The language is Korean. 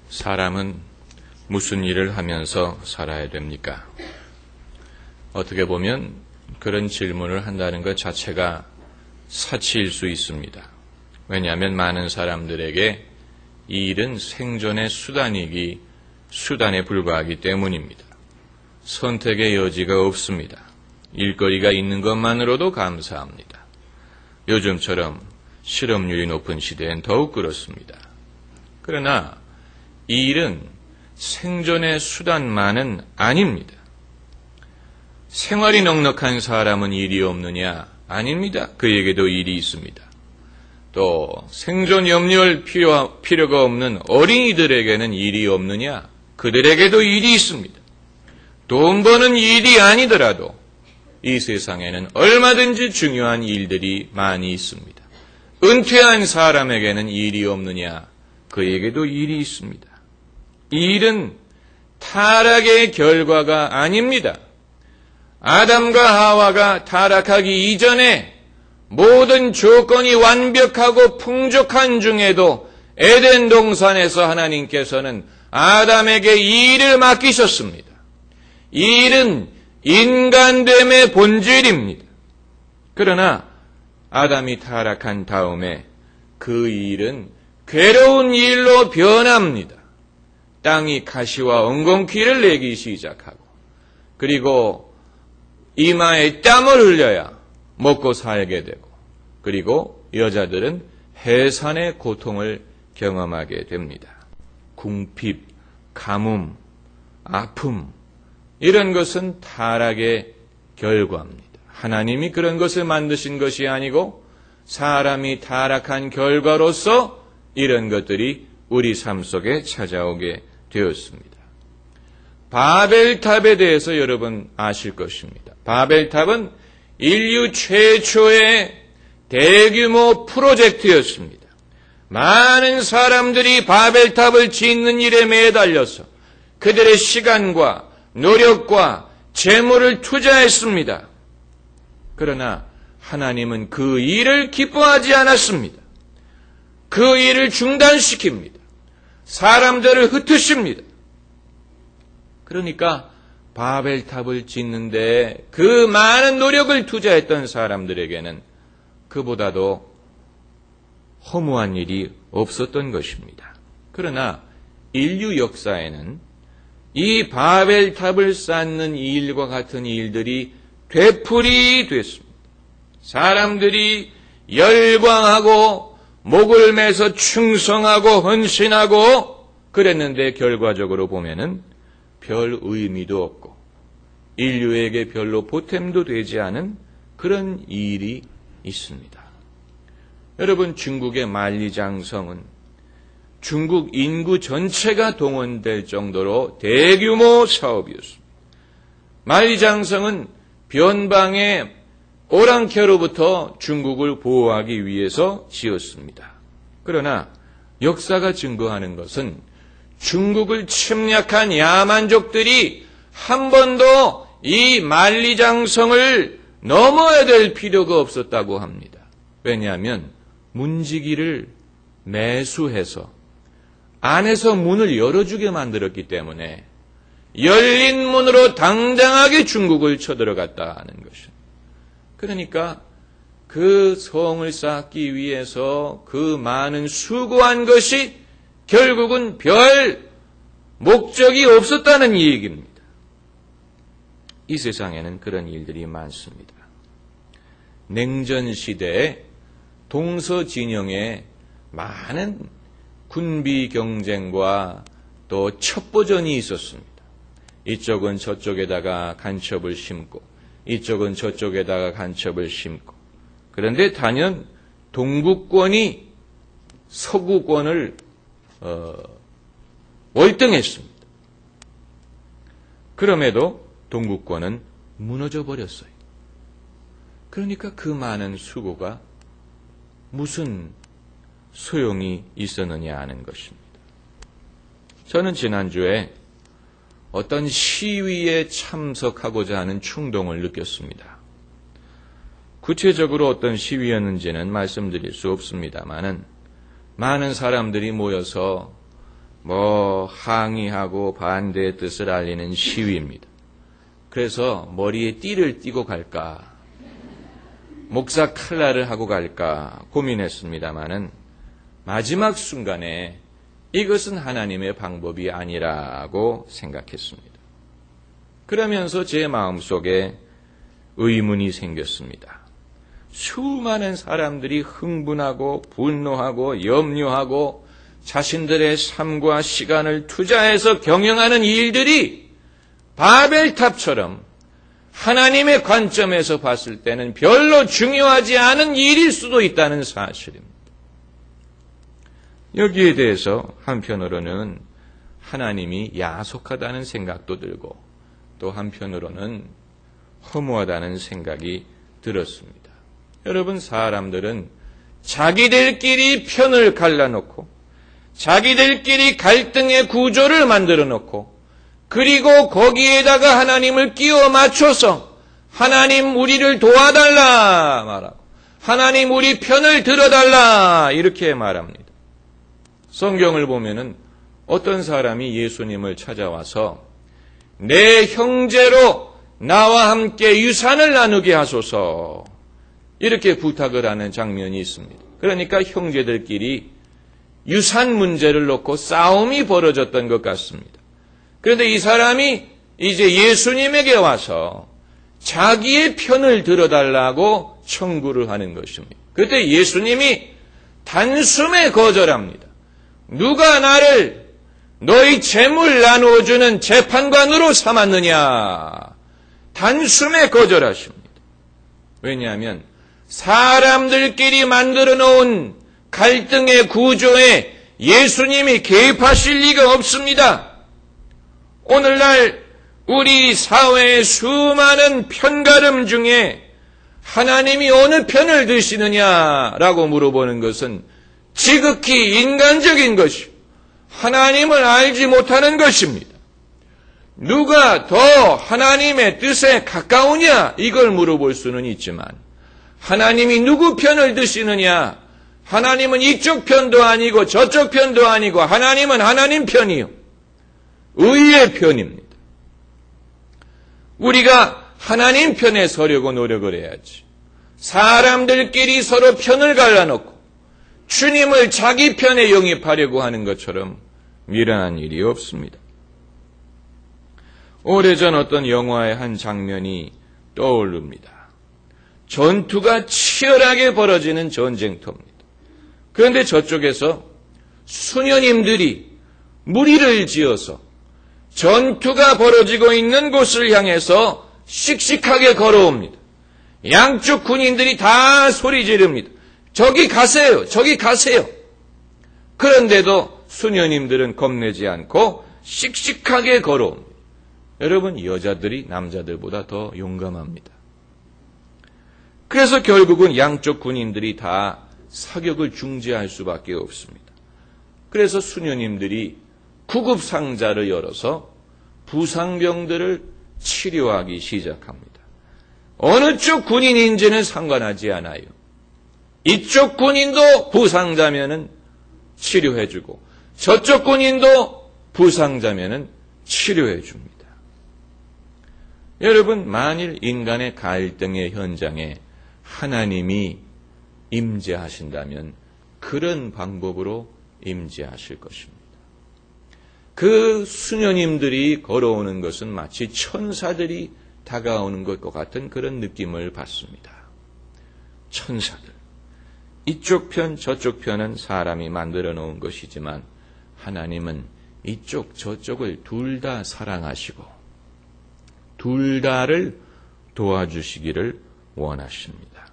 사람은 무슨 일을 하면서 살아야 됩니까? 어떻게 보면 그런 질문을 한다는 것 자체가 사치일 수 있습니다. 왜냐하면 많은 사람들에게 이 일은 생존의 수단에 불과하기 때문입니다. 선택의 여지가 없습니다. 일거리가 있는 것만으로도 감사합니다. 요즘처럼 실업률이 높은 시대엔 더욱 그렇습니다. 그러나 이 일은 생존의 수단만은 아닙니다. 생활이 넉넉한 사람은 일이 없느냐? 아닙니다. 그에게도 일이 있습니다. 또 생존 염려할 필요가 없는 어린이들에게는 일이 없느냐? 그들에게도 일이 있습니다. 돈 버는 일이 아니더라도 이 세상에는 얼마든지 중요한 일들이 많이 있습니다. 은퇴한 사람에게는 일이 없느냐? 그에게도 일이 있습니다. 이 일은 타락의 결과가 아닙니다. 아담과 하와가 타락하기 이전에 모든 조건이 완벽하고 풍족한 중에도 에덴 동산에서 하나님께서는 아담에게 이 일을 맡기셨습니다. 이 일은 인간됨의 본질입니다. 그러나 아담이 타락한 다음에 그 일은 괴로운 일로 변합니다. 땅이 가시와 엉겅퀴를 내기 시작하고 그리고 이마에 땀을 흘려야 먹고 살게 되고 그리고 여자들은 해산의 고통을 경험하게 됩니다. 궁핍, 가뭄, 아픔 이런 것은 타락의 결과입니다. 하나님이 그런 것을 만드신 것이 아니고 사람이 타락한 결과로서 이런 것들이 우리 삶 속에 찾아오게 되었습니다. 바벨탑에 대해서 여러분 아실 것입니다. 바벨탑은 인류 최초의 대규모 프로젝트였습니다. 많은 사람들이 바벨탑을 짓는 일에 매달려서 그들의 시간과 노력과 재물을 투자했습니다. 그러나 하나님은 그 일을 기뻐하지 않았습니다. 그 일을 중단시킵니다. 사람들을 흩으십니다. 그러니까 바벨탑을 짓는데 그 많은 노력을 투자했던 사람들에게는 그보다도 허무한 일이 없었던 것입니다. 그러나 인류 역사에는 이 바벨탑을 쌓는 일과 같은 일들이 되풀이됐습니다. 사람들이 열광하고 목을 매서 충성하고 헌신하고 그랬는데 결과적으로 보면은 별 의미도 없고 인류에게 별로 보탬도 되지 않은 그런 일이 있습니다. 여러분, 중국의 만리장성은 중국 인구 전체가 동원될 정도로 대규모 사업이었습니다. 만리장성은 변방의 오랑캐로부터 중국을 보호하기 위해서 지었습니다. 그러나 역사가 증거하는 것은 중국을 침략한 야만족들이 한 번도 이 만리장성을 넘어야 될 필요가 없었다고 합니다. 왜냐하면 문지기를 매수해서 안에서 문을 열어주게 만들었기 때문에 열린 문으로 당당하게 중국을 쳐들어갔다는 것입니다. 그러니까 그 성을 쌓기 위해서 그 많은 수고한 것이 결국은 별 목적이 없었다는 얘기입니다. 이 세상에는 그런 일들이 많습니다. 냉전 시대에 동서진영에 많은 군비 경쟁과 또 첩보전이 있었습니다. 이쪽은 저쪽에다가 간첩을 심고 이쪽은 저쪽에다가 간첩을 심고 그런데 단연 동구권이 서구권을 월등했습니다. 그럼에도 동구권은 무너져 버렸어요. 그러니까 그 많은 수고가 무슨 소용이 있었느냐 하는 것입니다. 저는 지난주에 어떤 시위에 참석하고자 하는 충동을 느꼈습니다. 구체적으로 어떤 시위였는지는 말씀드릴 수 없습니다만은 많은 사람들이 모여서 항의하고 반대의 뜻을 알리는 시위입니다. 그래서 머리에 띠를 띠고 갈까, 목사 칼날을 하고 갈까 고민했습니다마는 마지막 순간에 이것은 하나님의 방법이 아니라고 생각했습니다. 그러면서 제 마음속에 의문이 생겼습니다. 수많은 사람들이 흥분하고 분노하고 염려하고 자신들의 삶과 시간을 투자해서 경영하는 일들이 바벨탑처럼 하나님의 관점에서 봤을 때는 별로 중요하지 않은 일일 수도 있다는 사실입니다. 여기에 대해서 한편으로는 하나님이 야속하다는 생각도 들고 또 한편으로는 허무하다는 생각이 들었습니다. 여러분, 사람들은 자기들끼리 편을 갈라놓고 자기들끼리 갈등의 구조를 만들어 놓고 그리고 거기에다가 하나님을 끼워 맞춰서 하나님 우리를 도와달라 말하고 하나님 우리 편을 들어달라 이렇게 말합니다. 성경을 보면은 어떤 사람이 예수님을 찾아와서 내 형제로 나와 함께 유산을 나누게 하소서 이렇게 부탁을 하는 장면이 있습니다. 그러니까 형제들끼리 유산 문제를 놓고 싸움이 벌어졌던 것 같습니다. 그런데 이 사람이 이제 예수님에게 와서 자기의 편을 들어달라고 청구를 하는 것입니다. 그때 예수님이 단숨에 거절합니다. 누가 나를 너희 재물 나누어주는 재판관으로 삼았느냐? 단숨에 거절하십니다. 왜냐하면 사람들끼리 만들어 놓은 갈등의 구조에 예수님이 개입하실 리가 없습니다. 오늘날 우리 사회의 수많은 편가름 중에 하나님이 어느 편을 드시느냐라고 물어보는 것은 지극히 인간적인 것이고 하나님을 알지 못하는 것입니다. 누가 더 하나님의 뜻에 가까우냐 이걸 물어볼 수는 있지만 하나님이 누구 편을 드시느냐, 하나님은 이쪽 편도 아니고 저쪽 편도 아니고 하나님은 하나님 편이요 의의 편입니다. 우리가 하나님 편에 서려고 노력을 해야지. 사람들끼리 서로 편을 갈라놓고 주님을 자기 편에 영입하려고 하는 것처럼 미련한 일이 없습니다. 오래전 어떤 영화의 한 장면이 떠오릅니다. 전투가 치열하게 벌어지는 전쟁터입니다. 그런데 저쪽에서 수녀님들이 무리를 지어서 전투가 벌어지고 있는 곳을 향해서 씩씩하게 걸어옵니다. 양쪽 군인들이 다 소리 지릅니다. 저기 가세요. 저기 가세요. 그런데도 수녀님들은 겁내지 않고 씩씩하게 걸어옵니다. 여러분, 여자들이 남자들보다 더 용감합니다. 그래서 결국은 양쪽 군인들이 다 사격을 중지할 수밖에 없습니다. 그래서 수녀님들이 구급상자를 열어서 부상병들을 치료하기 시작합니다. 어느 쪽 군인인지는 상관하지 않아요. 이쪽 군인도 부상자면은 치료해주고 저쪽 군인도 부상자면은 치료해줍니다. 여러분, 만일 인간의 갈등의 현장에 하나님이 임재하신다면 그런 방법으로 임재하실 것입니다. 그 수녀님들이 걸어오는 것은 마치 천사들이 다가오는 것과 같은 그런 느낌을 받습니다. 천사들. 이쪽 편 저쪽 편은 사람이 만들어 놓은 것이지만 하나님은 이쪽 저쪽을 둘 다 사랑하시고 둘 다를 도와주시기를 원하십니다.